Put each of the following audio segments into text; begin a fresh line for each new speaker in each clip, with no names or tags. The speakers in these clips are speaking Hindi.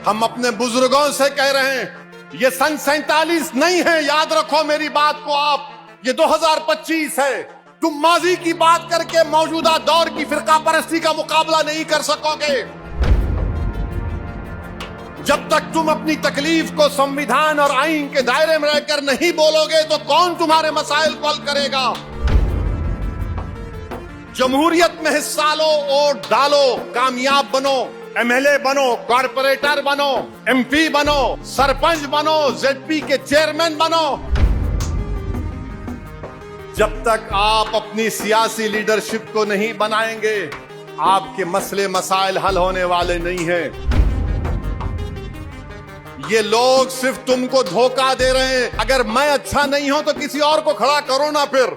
हम अपने बुजुर्गों से कह रहे हैं ये सन 47 नहीं है, याद रखो मेरी बात को आप, ये 2025 है। तुम माजी की बात करके मौजूदा दौर की फिरका परस्ती का मुकाबला नहीं कर सकोगे। जब तक तुम अपनी तकलीफ को संविधान और आईन के दायरे में रहकर नहीं बोलोगे तो कौन तुम्हारे मसाइल को हल करेगा। जमहूरियत में हिस्सा लो, वोट डालो, कामयाब बनो, एमएलए बनो, कॉर्पोरेटर बनो, एमपी बनो, सरपंच बनो, जेडपी के चेयरमैन बनो। जब तक आप अपनी सियासी लीडरशिप को नहीं बनाएंगे आपके मसले मसाइल हल होने वाले नहीं हैं। ये लोग सिर्फ तुमको धोखा दे रहे हैं। अगर मैं अच्छा नहीं हूं तो किसी और को खड़ा करो ना। फिर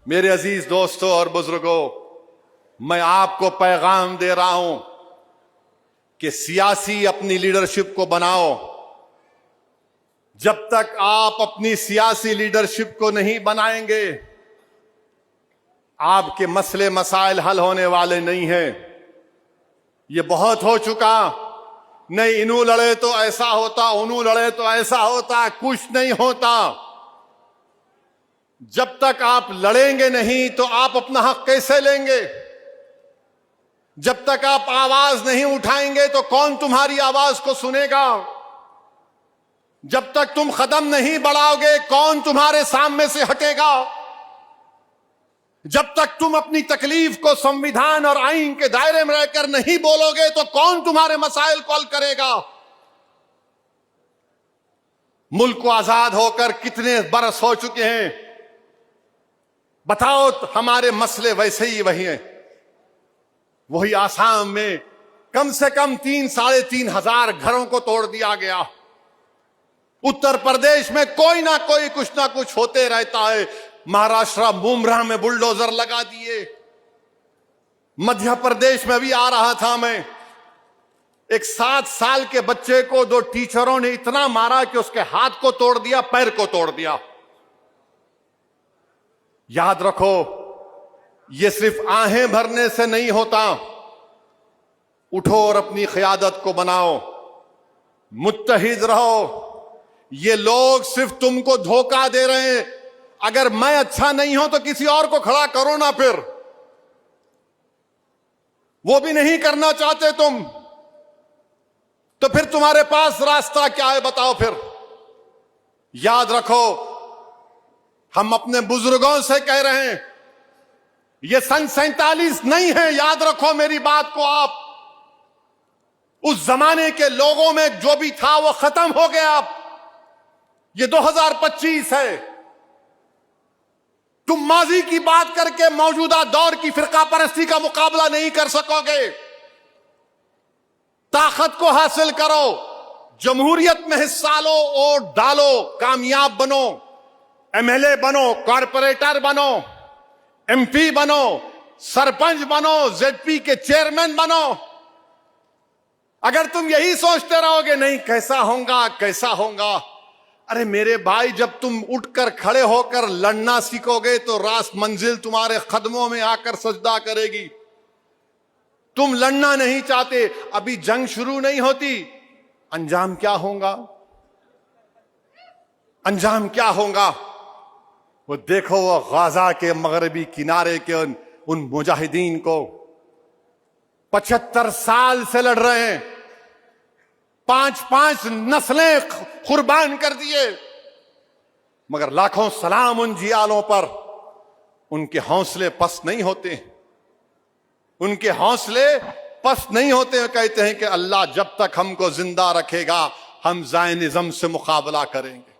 मेरे अजीज दोस्तों और बुजुर्गों, मैं आपको पैगाम दे रहा हूं कि सियासी अपनी लीडरशिप को बनाओ। जब तक आप अपनी सियासी लीडरशिप को नहीं बनाएंगे आपके मसले मसाइल हल होने वाले नहीं हैं। ये बहुत हो चुका। नहीं इनू लड़े तो ऐसा होता, उनू लड़े तो ऐसा होता, कुछ नहीं होता। जब तक आप लड़ेंगे नहीं तो आप अपना हक कैसे लेंगे। जब तक आप आवाज नहीं उठाएंगे तो कौन तुम्हारी आवाज को सुनेगा। जब तक तुम कदम नहीं बढ़ाओगे कौन तुम्हारे सामने से हटेगा। जब तक तुम अपनी तकलीफ को संविधान और आईन के दायरे में रहकर नहीं बोलोगे तो कौन तुम्हारे मसाइल को हल करेगा। मुल्क को आजाद होकर कितने बरस हो चुके हैं, बताओ। हमारे मसले वैसे ही वही हैं। वही आसाम में कम से कम 3-3.5 हजार घरों को तोड़ दिया गया। उत्तर प्रदेश में कोई ना कोई कुछ ना कुछ होते रहता है। महाराष्ट्र मुमरा में बुलडोजर लगा दिए। मध्य प्रदेश में भी आ रहा था मैं, एक 7 साल के बच्चे को 2 टीचरों ने इतना मारा कि उसके हाथ को तोड़ दिया, पैर को तोड़ दिया। याद रखो ये सिर्फ आहें भरने से नहीं होता। उठो और अपनी क़यादत को बनाओ, मुत्तहिद रहो। ये लोग सिर्फ तुमको धोखा दे रहे हैं। अगर मैं अच्छा नहीं हूं तो किसी और को खड़ा करो ना। फिर वो भी नहीं करना चाहते तुम, तो फिर तुम्हारे पास रास्ता क्या है बताओ। फिर याद रखो हम अपने बुजुर्गों से कह रहे हैं ये सन 47 नहीं है, याद रखो मेरी बात को आप। उस जमाने के लोगों में जो भी था वो खत्म हो गया। ये 2025 है। तुम माजी की बात करके मौजूदा दौर की फिरका परस्ती का मुकाबला नहीं कर सकोगे। ताकत को हासिल करो, जमहूरियत में हिस्सा लो, वोट डालो, कामयाब बनो, एमएलए बनो, कॉर्पोरेटर बनो, एमपी बनो, सरपंच बनो, जेडपी के चेयरमैन बनो। अगर तुम यही सोचते रहोगे नहीं कैसा होगा कैसा होगा, अरे मेरे भाई जब तुम उठकर खड़े होकर लड़ना सीखोगे तो रास मंजिल तुम्हारे कदमों में आकर सजदा करेगी। तुम लड़ना नहीं चाहते, अभी जंग शुरू नहीं होती, अंजाम क्या होगा। अंजाम क्या होगा वो देखो। वो गाजा के मगरबी किनारे के उन मुजाहिदीन को 75 साल से लड़ रहे हैं, 5-5 नस्लें कुर्बान कर दिए, मगर लाखों सलाम उन जियालों पर। उनके हौसले पस्त नहीं होते, उनके हौसले पस्त नहीं होते। कहते हैं कि अल्लाह जब तक हमको जिंदा रखेगा हम ज़ायनिज़्म से मुकाबला करेंगे।